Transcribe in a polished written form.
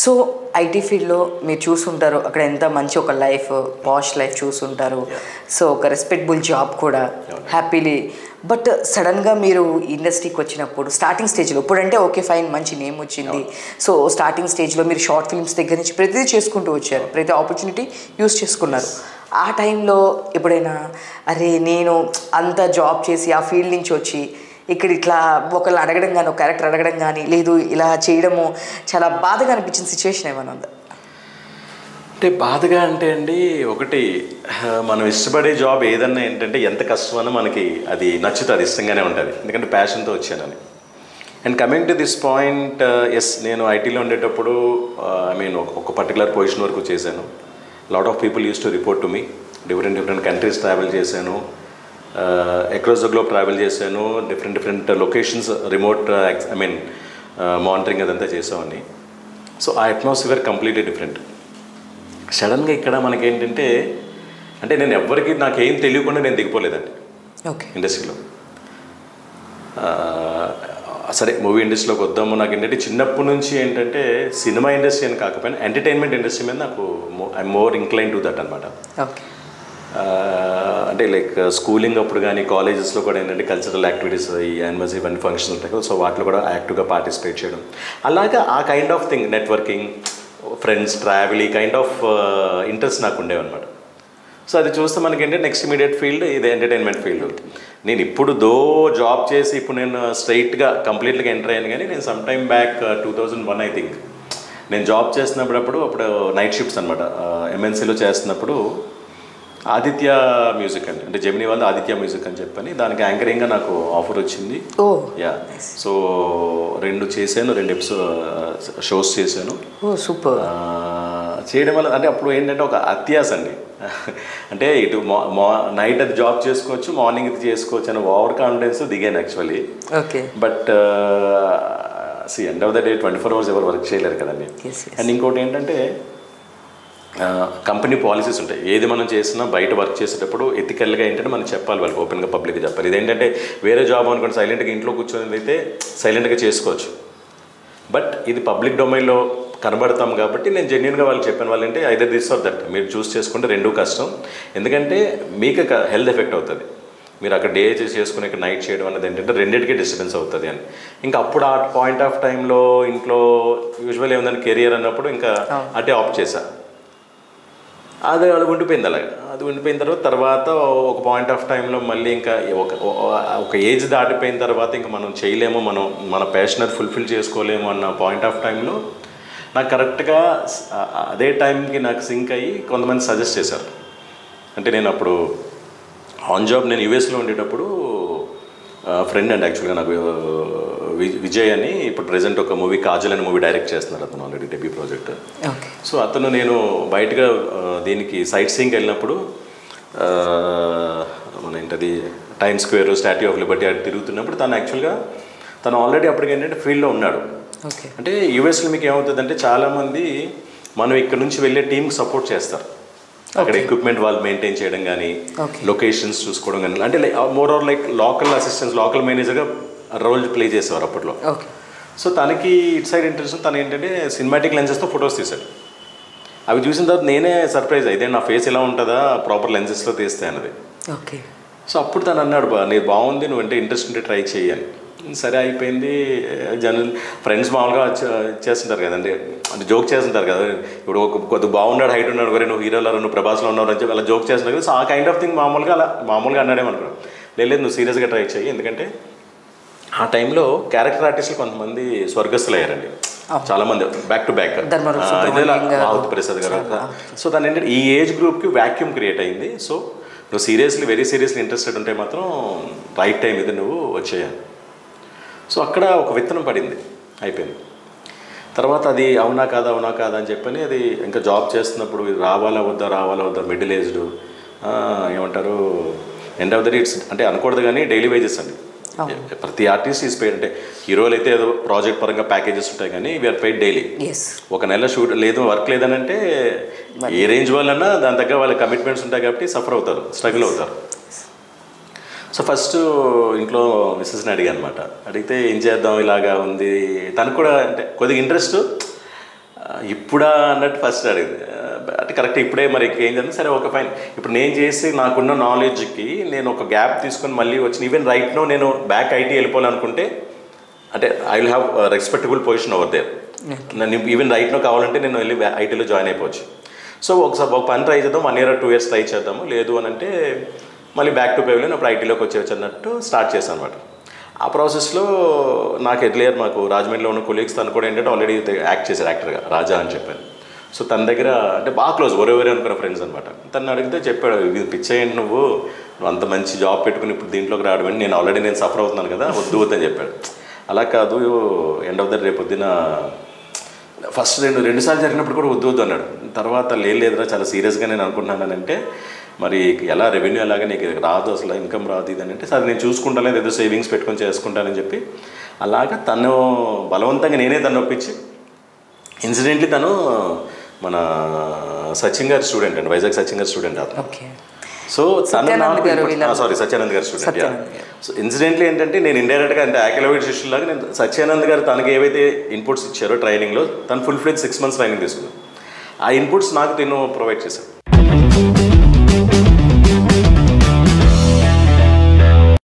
So IT ఫీల్డ్లో మీరు చూసుంటారు, అక్కడ ఎంత మంచి ఒక లైఫ్, పాష్ లైఫ్ చూసుంటారు. సో ఒక రెస్పెక్టబుల్ జాబ్ కూడా హ్యాపీలీ. బట్ సడన్గా మీరు ఇండస్ట్రీకి వచ్చినప్పుడు స్టార్టింగ్ స్టేజ్లో, ఇప్పుడంటే ఓకే ఫైన్ మంచి నేమ్ వచ్చింది. సో స్టార్టింగ్ స్టేజ్లో మీరు షార్ట్ ఫిల్మ్స్ దగ్గర నుంచి ప్రతిదీ చేసుకుంటూ వచ్చారు, ప్రతి ఆపర్చునిటీ యూస్ చేసుకున్నారు. ఆ టైంలో ఎప్పుడైనా అరే నేను అంత జాబ్ చేసి ఆ ఫీల్డ్ నుంచి వచ్చి ఇక్కడ ఇట్లా ఒకళ్ళు అడగడం కానీ, ఒక క్యారెక్టర్ అడగడం కానీ, లేదు ఇలా చేయడము చాలా బాధగా అనిపించిన సిచ్యువేషన్ ఏమైనా ఉందా? అంటే బాధగా అంటే అండి, ఒకటి మనం ఇష్టపడే జాబ్ ఏదన్నా ఏంటంటే ఎంత కష్టమన్నా మనకి అది నచ్చుతుంది, ఇష్టంగానే ఉంటుంది, ఎందుకంటే ప్యాషన్తో వచ్చానని. And coming to this point, yes నేను ఐటీలో ఉండేటప్పుడు ఐ మీన్ ఒక పర్టికులర్ పొజిషన్ వరకు చేశాను. Lot of people use to report to me. Different countries travel చేశాను, అక్రాస్ ద గ్లోబ్ ట్రావెల్ చేశాను, different locations remote I mean monitoring అదంతా చేసామని. సో ఆ అట్మాస్ఫియర్ కంప్లీట్లీ డిఫరెంట్. సడన్గా ఇక్కడ మనకేంటంటే, అంటే నేను ఎవరికి నాకేం తెలియకుండా నేను దిగిపోలేదండి ఇండస్ట్రీలో. సరే మూవీ ఇండస్ట్రీలోకి వద్దాము, నాకు ఏంటంటే చిన్నప్పటి నుంచి ఏంటంటే సినిమా ఇండస్ట్రీ అని కాకపోయినా ఎంటర్టైన్మెంట్ ఇండస్ట్రీ మీద నాకు I'm more incline to that అనమాట. అంటే లైక్ స్కూలింగ్ అప్పుడు కానీ కాలేజెస్లో కూడా ఏంటంటే కల్చరల్ యాక్టివిటీస్, ఈ యానివర్సరీ ఇవన్నీ ఫంక్షన్స్ ఉంటాయి కదా, సో వాటిలో కూడా యాక్టివ్గా పార్టిసిపేట్ చేయడం, అలాగా ఆ kind of thing, networking, friends, travel, ఈ కైండ్ ఆఫ్ ఇంట్రెస్ట్ నాకు ఉండేవన్నమాట. సో అది చూస్తే మనకి ఏంటంటే నెక్స్ట్ ఇమీడియట్ ఫీల్డ్ ఇది ఎంటర్టైన్మెంట్ ఫీల్డ్. నేను ఇప్పుడు జాబ్ చేసి ఇప్పుడు నేను స్ట్రైట్గా కంప్లీట్గా ఎంటర్ అయ్యాను, కానీ నేను some time back 2001 I think నేను జాబ్ చేస్తున్నప్పుడు అప్పుడు నైట్ షిఫ్ట్స్ అనమాట, ఎంఎన్సీలో చేస్తున్నప్పుడు ఆదిత్య మ్యూజిక్ అండి, అంటే జెమినీ వాళ్ళు ఆదిత్య మ్యూజిక్ అని చెప్పని దానికి యాంకరింగ్గా నాకు ఆఫర్ వచ్చింది. యా, సో 2 చేశాను, 2 షోస్ చేశాను. సూపర్. చేయడం వల్ల అంటే అప్పుడు ఏంటంటే ఒక అత్యాస అండి, అంటే ఇటు నైట్ అది జాబ్ చేసుకోవచ్చు, మార్నింగ్ ఇది చేసుకోవచ్చు అని ఓవర్ కాన్ఫిడెన్స్ దిగాను actually. Okay. But end of the day 24 hours ఎవరు వర్క్ చేయలేరు కదండి. అండ్ ఇంకోటి ఏంటంటే కంపెనీ పాలసీస్ ఉంటాయి, ఏది మనం చేసినా బయట వర్క్ చేసేటప్పుడు ఎథికల్గా ఏంటంటే మనం చెప్పాలి, వాళ్ళకి ఓపెన్గా పబ్లిక్గా చెప్పాలి. ఇదేంటంటే వేరే జాబ్ అనుకోండి సైలెంట్గా ఇంట్లో కూర్చొని అయితే సైలెంట్గా చేసుకోవచ్చు, బట్ ఇది పబ్లిక్ డొమైన్లో కనబడతాం కాబట్టి నేను జెన్యున్గా వాళ్ళు చెప్పాను, వాళ్ళు అంటే ఐదర్ దిస్ ఆర్ దట్, మీరు చూస్ చేసుకుంటే 2 కష్టం, ఎందుకంటే మీకు హెల్త్ ఎఫెక్ట్ అవుతుంది, మీరు అక్కడ డే చేసుకుని ఇక్కడ నైట్ చేయడం అనేది ఏంటంటే రెండింటికి డిస్టర్బెన్స్ అవుతుంది అని. ఇంకా అప్పుడు ఆ పాయింట్ ఆఫ్ టైంలో ఇంట్లో యూజువల్ ఏముందని కెరియర్ అన్నప్పుడు ఇంకా అటే ఆప్ట్ చేశా. అది ఉండిపోయింది అలాగా. అది ఉండిపోయిన తర్వాత ఒక పాయింట్ ఆఫ్ టైంలో మళ్ళీ ఇంకా ఒక ఏజ్ దాటిపోయిన తర్వాత ఇంకా మనం చేయలేము, మన ప్యాషన్ అది ఫుల్ఫిల్ చేసుకోలేము అన్న పాయింట్ ఆఫ్ టైంలో నాకు కరెక్ట్గా అదే టైంకి నాకు సింక్ అయ్యి కొంతమంది సజెస్ట్ చేశారు. అంటే నేను అప్పుడు ఆన్ జాబ్ నేను యూఎస్లో ఉండేటప్పుడు ఫ్రెండ్ అండి యాక్చువల్గా నాకు విజయ్ అని, ఇప్పుడు ప్రెజెంట్ ఒక మూవీ కాజల్ అనే మూవీ డైరెక్ట్ చేస్తున్నారు అతను, ఆల్రెడీ డెబ్యూ ప్రాజెక్ట్. సో అతను నేను బయటగా దీనికి సైట్ సీయింగ్కి వెళ్ళినప్పుడు మన ఏంటది time square, statue of Liberty అది తిరుగుతున్నప్పుడు తను ఆల్రెడీ అప్పటికి ఏంటంటే ఫీల్డ్లో ఉన్నాడు. అంటే యూఎస్లో మీకు ఏమవుతుందంటే చాలామంది మనం ఇక్కడ నుంచి వెళ్ళే టీంకి సపోర్ట్ చేస్తారు, అక్కడ ఎక్విప్మెంట్ వాళ్ళు మెయింటైన్ చేయడం కానీ, లొకేషన్స్ చూసుకోవడం కానీ, అంటే more or like local assistants, local మేనేజర్గా రోల్ ప్లే చేసేవారు అప్పట్లో. సో తనకి ఇటు సైడ్ ఇంట్రెస్ట్, తను ఏంటంటే సినిమాటిక్ లెన్సెస్తో ఫొటోస్ తీశాడు. అవి చూసిన తర్వాత నేనే సర్ప్రైజ్ అయితే నా ఫేస్ ఎలా ఉంటుందా ప్రాపర్ లెన్సెస్లో తీస్తే అన్నది. సో అప్పుడు తను అన్నాడు, నీకు బాగుంది, నువ్వంటే ఇంట్రెస్ట్ ఉంటే ట్రై చేయని. సరే అయిపోయింది. జనరల్ ఫ్రెండ్స్ మామూలుగా చేస్తుంటారు కదండి, అంటే జోక్ చేస్తుంటారు కదా, ఇప్పుడు కొద్దిగా బాగున్నాడు, హైట్ ఉన్నాడు, మరి నువ్వు హీరోలో నువ్వు ప్రభాస్లో ఉన్నావు అని చెప్పి అలా జోక్ చేస్తుంటారు కదా. సో ఆ కైండ్ ఆఫ్ థింగ్ మామూలుగా అన్నాడేమనుకున్నాను. లేదు నువ్వు సీరియస్గా ట్రై చేయి, ఎందుకంటే ఆ టైంలో క్యారెక్టర్ ఆర్టిస్టులు కొంతమంది స్వర్గస్థులు అయ్యారండి, చాలామంది back to back, Maruthi Prasad గారు. సో దాని ఏంటంటే ఈ ఏజ్ గ్రూప్కి వ్యాక్యూమ్ క్రియేట్ అయింది. సో నువ్వు వెరీ సీరియస్లీ ఇంట్రెస్టెడ్ ఉంటే మాత్రం రైట్ టైం ఇది నువ్వు వచ్చేయాలి. సో అక్కడ ఒక విత్తనం పడింది, అయిపోయింది. తర్వాత అది అవునా కాదా అని చెప్పని అది ఇంకా జాబ్ చేస్తున్నప్పుడు రావాలా వద్దా మిడిల్ ఏజ్డ్ ఏమంటారు end of the day it's అంటే అనకూడదు కానీ డైలీ వేజెస్ అండి. ప్రతి ఆర్టిస్ట్ ఈజ్ పెయిడ్, అంటే హీరోలు అయితే ఏదో ప్రాజెక్ట్ పరంగా ప్యాకేజెస్ ఉంటాయి కానీ వీఆర్ పెయిడ్ డైలీ. ఒక నెల షూట్ లేదు, వర్క్ లేదనంటే ఏ రేంజ్ వాళ్ళన్నా దాని దగ్గర వాళ్ళ కమిట్మెంట్స్ ఉంటాయి కాబట్టి సఫర్ అవుతారు, స్ట్రగుల్ అవుతారు. సో ఫస్ట్ ఇంట్లో మిస్సెస్ని అడిగాను అనమాట. అడిగితే ఏం చేద్దాం ఇలాగా ఉంది, తనకు కూడా అంటే కొద్దిగా ఇంట్రెస్ట్, ఇప్పుడా అన్నట్టు ఫస్ట్ అడిగింది. అంటే కరెక్ట్ ఇప్పుడే మరి ఏం జరిగింది, సరే ఓకే ఫైన్. ఇప్పుడు నేను చేసి నాకున్న నాలెడ్జ్కి నేను ఒక గ్యాప్ తీసుకొని మళ్ళీ వచ్చి ఈవెన్ రైట్ నో నేను బ్యాక్ ఐటీ వెళ్ళిపోవాలనుకుంటే అంటే I will have respectable position over there. నన్ను ఈవెన్ రైట్ నో కావాలంటే నేను వెళ్ళి ఐటీలో జాయిన్ అయిపోవచ్చు. సో ఒకసారి ఒక పని ట్రై చేద్దాం, 1 year or 2 years ట్రై చేద్దాము, లేదు అని అంటే మళ్ళీ బ్యాక్ టు పెవిలియన్ అప్పుడు ఐటీలోకి వచ్చేవచ్చు అన్నట్టు స్టార్ట్ చేశాను అనమాట. ఆ ప్రాసెస్లో నాకు ఎర్లియర్ మాకు రాజమండ్రిలో ఉన్న కొలీగ్స్ తను కూడా ఏంటంటే ఆల్రెడీ యాక్ట్ చేశారు యాక్టర్గా, రాజా అని చెప్పాను. సో తన దగ్గర అంటే బాగా క్లోజ్ ఒరే అనుకున్న ఫ్రెండ్స్ అనమాట. తను అడిగితే చెప్పాడు, ఇది పిచ్చేయండి నువ్వు అంత మంచి జాబ్ పెట్టుకుని ఇప్పుడు దీంట్లోకి రావడం అని, నేను ఆల్రెడీ నేను సఫర్ అవుతున్నాను కదా, వద్దు వద్దని చెప్పాడు. అలా కాదు, ఎండ్ ఆఫ్ ద డే పొద్దున ఫస్ట్ రెండు సార్లు జరిగినప్పుడు కూడా వద్దు అన్నాడు. తర్వాత లేదురా చాలా సీరియస్గా నేను అనుకుంటున్నాను అంటే, మరి ఎలా రెవెన్యూ ఎలాగా నీకు రాదు అసలు ఇన్కమ్ రాదు ఇది అని అంటే, సరే నేను చూసుకుంటాను ఏదో సేవింగ్స్ పెట్టుకొని చేసుకుంటానని చెప్పి అలాగా తను బలవంతంగా నేనే తను ఒప్పించి, ఇన్సిడెంట్లీ తను మన సచిన్ గారి స్టూడెంట్ అండి, వైజాగ్ సచిన్ గారి స్టూడెంట్ అతను. సో సారీ సత్యానంద్ గారి స్టూడెంట్. సో ఇన్సిడెంట్లీ ఏంటంటే నేను ఇండైరెక్ట్గా అంటే యాకిలవైట్ శిష్యులాగా నేను సత్యానంద్ గారు తనకి ఏవైతే ఇన్పుట్స్ ఇచ్చారో ట్రైనింగ్లో తను ఫుల్ ఫ్లెడ్జ్ 6 months ట్రైనింగ్ తీసుకున్నాను. ఆ ఇన్పుట్స్ నాకు తిను ప్రొవైడ్ చేశాను.